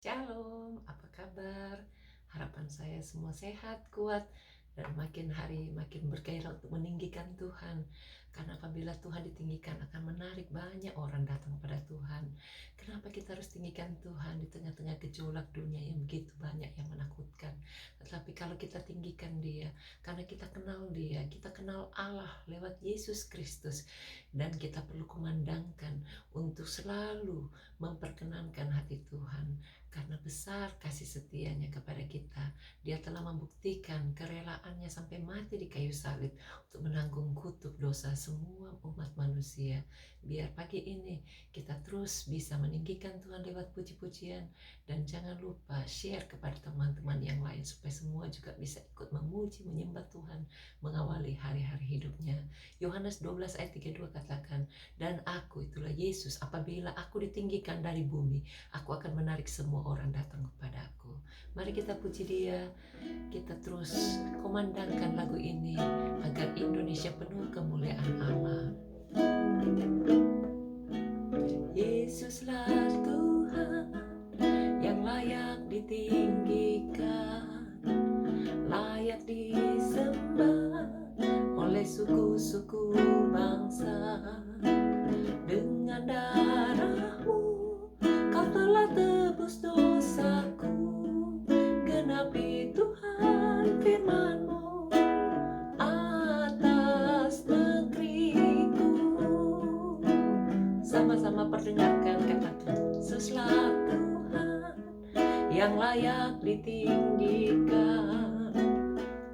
Shalom, apa kabar? Harapan saya semua sehat, kuat, dan makin hari makin bergairah untuk meninggikan Tuhan. Karena apabila Tuhan ditinggikan akan menarik banyak orang datang kepada Tuhan. Kenapa kita harus tinggikan Tuhan di tengah-tengah gejolak dunia yang begitu banyak yang menakutkan? Tetapi kalau kita tinggikan Dia, karena kita kenal Dia, kita kenal Allah lewat Yesus Kristus. Dan kita perlu kumandangkan untuk selalu memperkenankan hati Tuhan. Karena besar kasih setianya kepada kita. Dia telah membuktikan kerelaannya sampai mati di kayu salib untuk menanggung kutuk dosa semua umat manusia. Biar pagi ini kita terus bisa meninggikan Tuhan lewat puji-pujian. Dan jangan lupa share kepada teman-teman yang lain supaya semua juga bisa ikut memuji, menyembah Tuhan mengawali hari-hari hidupnya. Yohanes 12 ayat 32 katakan, "Dan aku, itulah Yesus, apabila aku ditinggikan dari bumi, aku akan menarik semua orang datang kepada aku." Mari kita puji Dia, kita terus kumandangkan lagu ini agar Indonesia penuh kemuliaan Allah. Yesuslah Tuhan yang layak ditinggikan, layak disembah oleh suku-suku bangsa. Dengan darah-Mu Kau telah tebus dosaku, genapi Tuhan firman-Mu atas negeriku. Sama-sama perdengarkan kata Yesuslah Tuhan yang layak ditinggikan,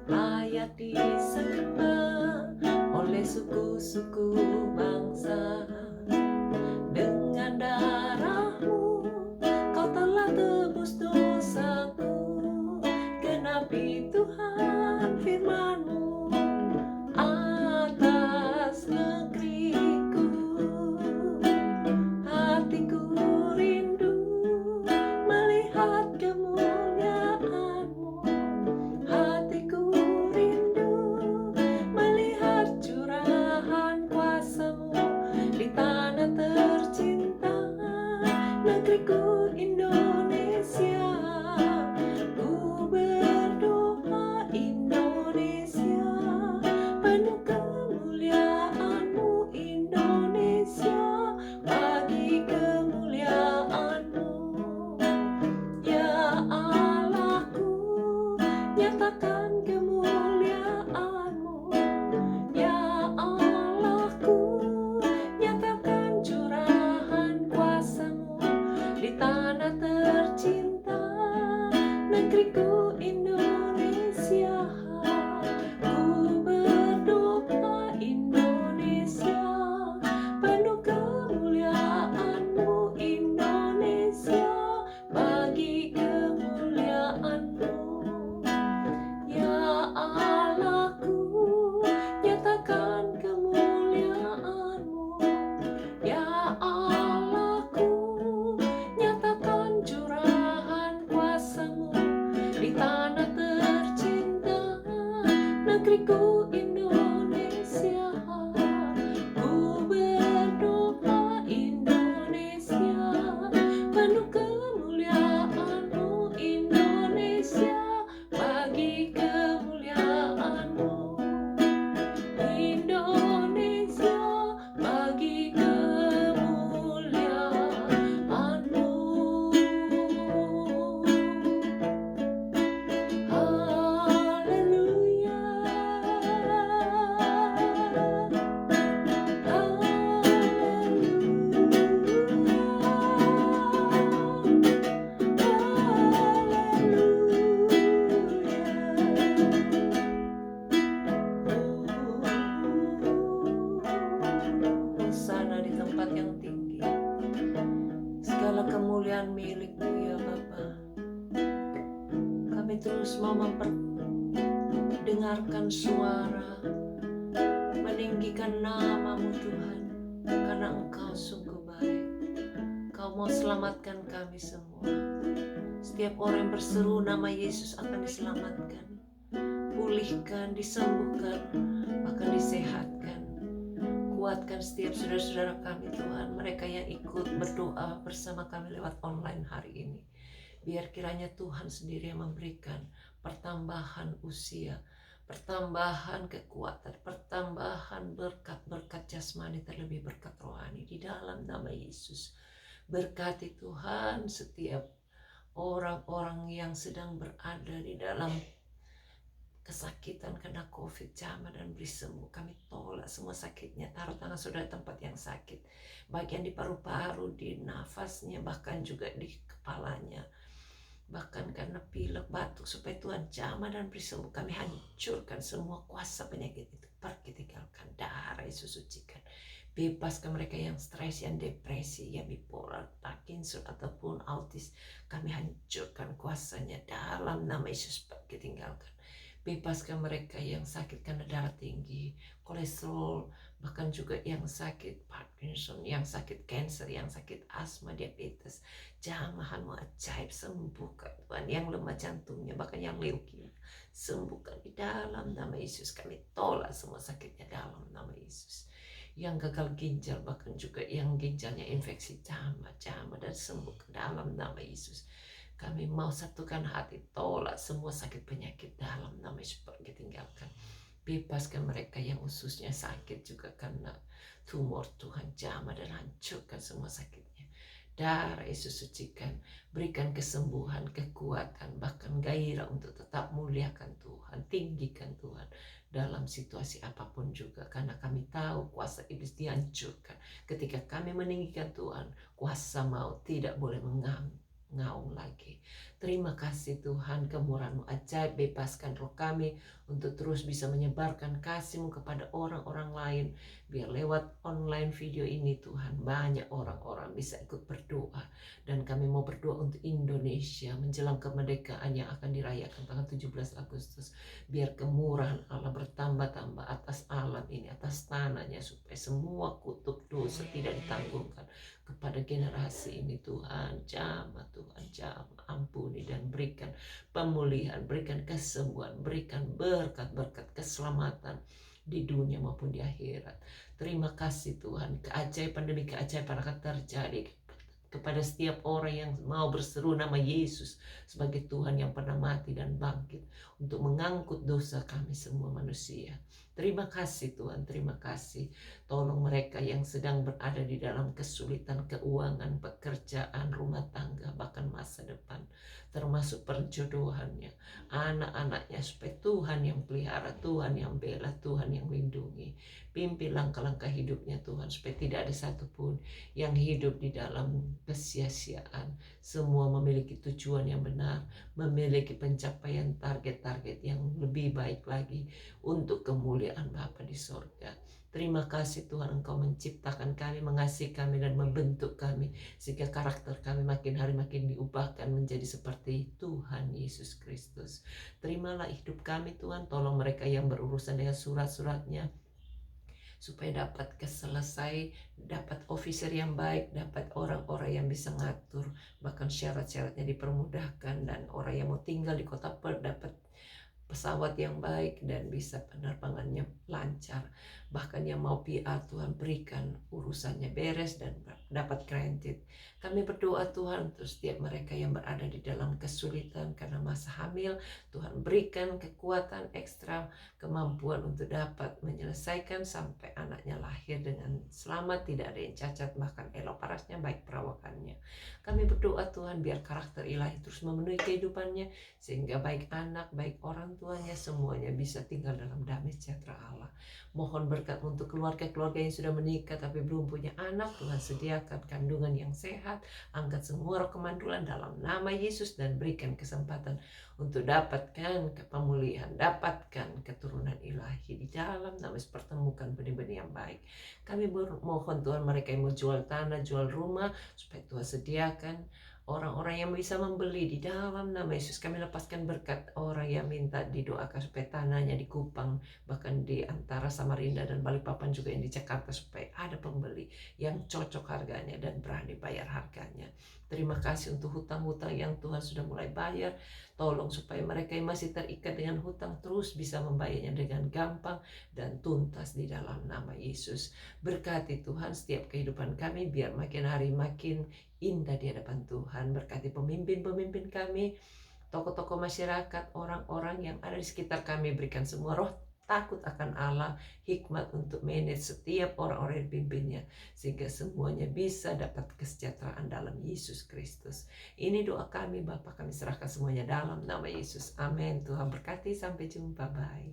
layak disembah oleh suku-suku bangsa. Dengan darah-Mu Kau telah tebus dosaku, genapi Tuhan firman-Mu atas negeriku. Hatiku rindu melihat kemuliaan-Mu, hatiku rindu melihat curahan kuasa-Mu di tanah tercinta, negeriku Indonesia. Ku berdoa Indonesia, penuh kemuliaan-Mu Indonesia, bagi kemuliaan-Mu. Ya Allahku, nyatakan kemuliaan-Mu. Ya Allahku, nyatakan curahan kuasa-Mu di tanah tercinta, negeriku Indonesia. Ku berdoa Indonesia, penuh kemuliaan-Mu Indonesia, bagi kemuliaan-Mu. Ya Allahku, nyatakan kemuliaan-Mu. Ya Allahku, nyatakan curahan kuasa-Mu di tanah tercinta, negeriku Indonesia. Ku berdoa Indonesia, penuh kemuliaan-Mu Indonesia, bagi kemuliaan-Mu. Indonesia, bagi kemuliaan-Mu. Haleluya, Hosana di tempat yang tinggi. Segala kemuliaan milik-Mu ya Bapa. Kami terus mau memperdengarkan suara, meninggikan nama-Mu Tuhan, karena Engkau sungguh baik. Kau mau selamatkan kami semua. Setiap orang yang berseru nama Yesus akan diselamatkan, pulihkan, disembuhkan, bahkan disehatkan. Kuatkan setiap saudara-saudara kami Tuhan, mereka yang ikut berdoa bersama kami lewat online hari ini. Biar kiranya Tuhan sendiri yang memberikan pertambahan usia, pertambahan kekuatan, pertambahan berkat-berkat jasmani, terlebih berkat rohani di dalam nama Yesus. Berkati Tuhan setiap orang-orang yang sedang berada di dalam kesakitan karena COVID, jamah dan beri sembuh. Kami tolak semua sakitnya. Taruh tangan saudara tempat yang sakit, bagian di paru-paru, di nafasnya, bahkan juga di kepalanya, bahkan karena pilek, batuk, supaya Tuhan jamah dan beri sembuh. Kami hancurkan semua kuasa penyakit itu. Pergi, tinggalkan, darah Yesus sucikan. Bebaskan mereka yang stres, yang depresi, yang bipolar, Parkinson ataupun autis. Kami hancurkan kuasanya dalam nama Yesus. Pergi, tinggalkan. Bebaskan mereka yang sakit karena darah tinggi, kolesterol, bahkan juga yang sakit Parkinson, yang sakit kanker, yang sakit asma, diabetes. Jamahanmu ajaib, sembuhkan Tuhan. Yang lemah jantungnya, bahkan yang leukemia, sembuhkan di dalam nama Yesus. Kami tolak semua sakitnya dalam nama Yesus. Yang gagal ginjal, bahkan juga yang ginjalnya infeksi, jamah dan sembuh dalam nama Yesus. Kami mau satukan hati, tolak semua sakit penyakit dalam nama Yesus. Pergi, tinggalkan. Bebaskan mereka yang ususnya sakit juga karena tumor, Tuhan jamah dan hancurkan semua sakitnya. Darah Yesus sucikan, berikan kesembuhan, kekuatan, bahkan gairah untuk tetap muliakan Tuhan, tinggikan Tuhan dalam situasi apapun juga. Karena kami tahu kuasa iblis dihancurkan. Ketika kami meninggikan Tuhan, kuasa maut tidak boleh ngaung lagi. Terima kasih Tuhan, kemurahan-Mu ajaib. Bebaskan roh kami untuk terus bisa menyebarkan kasih-Mu kepada orang-orang lain. Biar lewat online video ini Tuhan, banyak orang-orang bisa ikut berdoa. Dan kami mau berdoa untuk Indonesia menjelang kemerdekaan yang akan dirayakan tanggal 17 Agustus. Biar kemurahan Allah bertambah-tambah atas alam ini, atas tanahnya, supaya semua kutuk dosa tidak ditanggungkan kepada generasi ini. Tuhan jamah, Tuhan jamah, ampuni dan berikan pemulihan, berikan kesembuhan, berikan berkat-berkat keselamatan di dunia maupun di akhirat. Terima kasih Tuhan, keajaiban demi keajaiban akan terjadi kepada setiap orang yang mau berseru nama Yesus sebagai Tuhan yang pernah mati dan bangkit untuk mengangkut dosa kami semua manusia. Terima kasih Tuhan, terima kasih. Tolong mereka yang sedang berada di dalam kesulitan keuangan, pekerjaan, rumah tangga, bahkan masa depan, termasuk perjodohannya, anak-anaknya, supaya Tuhan yang pelihara, Tuhan yang bela, Tuhan yang lindungi. Pimpin langkah-langkah hidupnya Tuhan, supaya tidak ada satupun yang hidup di dalam kesia-siaan. Semua memiliki tujuan yang benar, memiliki pencapaian target-target yang lebih baik lagi untuk kemuliaan Bapa di sorga. Terima kasih Tuhan, Engkau menciptakan kami, mengasihi kami dan membentuk kami, sehingga karakter kami makin hari makin diubahkan menjadi seperti Tuhan Yesus Kristus. Terimalah hidup kami Tuhan, tolong mereka yang berurusan dengan surat-suratnya, supaya dapat selesai, dapat officer yang baik, dapat orang-orang yang bisa ngatur, bahkan syarat-syaratnya dipermudahkan, dan orang yang mau tinggal di kota Perth dapat pesawat yang baik dan bisa penerbangannya lancar. Bahkan yang mau PR, Tuhan berikan urusannya beres dan dapat kredit. Kami berdoa Tuhan untuk setiap mereka yang berada di dalam kesulitan karena masa hamil, Tuhan berikan kekuatan ekstra, kemampuan untuk dapat menyelesaikan sampai anaknya lahir dengan selamat, tidak ada yang cacat, bahkan elok parasnya, baik perawakannya. Kami berdoa Tuhan biar karakter ilahi terus memenuhi kehidupannya, sehingga baik anak, baik orang tuanya, semuanya bisa tinggal dalam damai sejahtera Allah. Mohon berkat untuk keluarga-keluarga yang sudah menikah tapi belum punya anak, Tuhan sediakan kandungan yang sehat, angkat semua roh kemandulan dalam nama Yesus, dan berikan kesempatan untuk dapatkan pemulihan, dapatkan keturunan ilahi di dalam nama Yesus. Pertemukan benih-benih yang baik. Kami mohon Tuhan, mereka yang mau jual tanah, jual rumah, supaya Tuhan sediakan orang-orang yang bisa membeli di dalam nama Yesus. Kami lepaskan berkat orang yang minta didoakan supaya tanahnya di Kupang, bahkan di antara Samarinda dan Balikpapan juga yang di Jakarta, supaya ada pembeli yang cocok harganya dan berani bayar harganya. Terima kasih untuk hutang-hutang yang Tuhan sudah mulai bayar. Tolong supaya mereka yang masih terikat dengan hutang terus bisa membayarnya dengan gampang dan tuntas di dalam nama Yesus. Berkati Tuhan setiap kehidupan kami, biar makin hari makin indah di hadapan Tuhan. Berkati pemimpin-pemimpin kami, tokoh-tokoh masyarakat, orang-orang yang ada di sekitar kami. Berikan semua roh takut akan Allah, hikmat untuk manage setiap orang-orang yang dipimpinnya, sehingga semuanya bisa dapat kesejahteraan dalam Yesus Kristus. Ini doa kami Bapa, kami serahkan semuanya dalam nama Yesus. Amin. Tuhan berkati, sampai jumpa. Bye.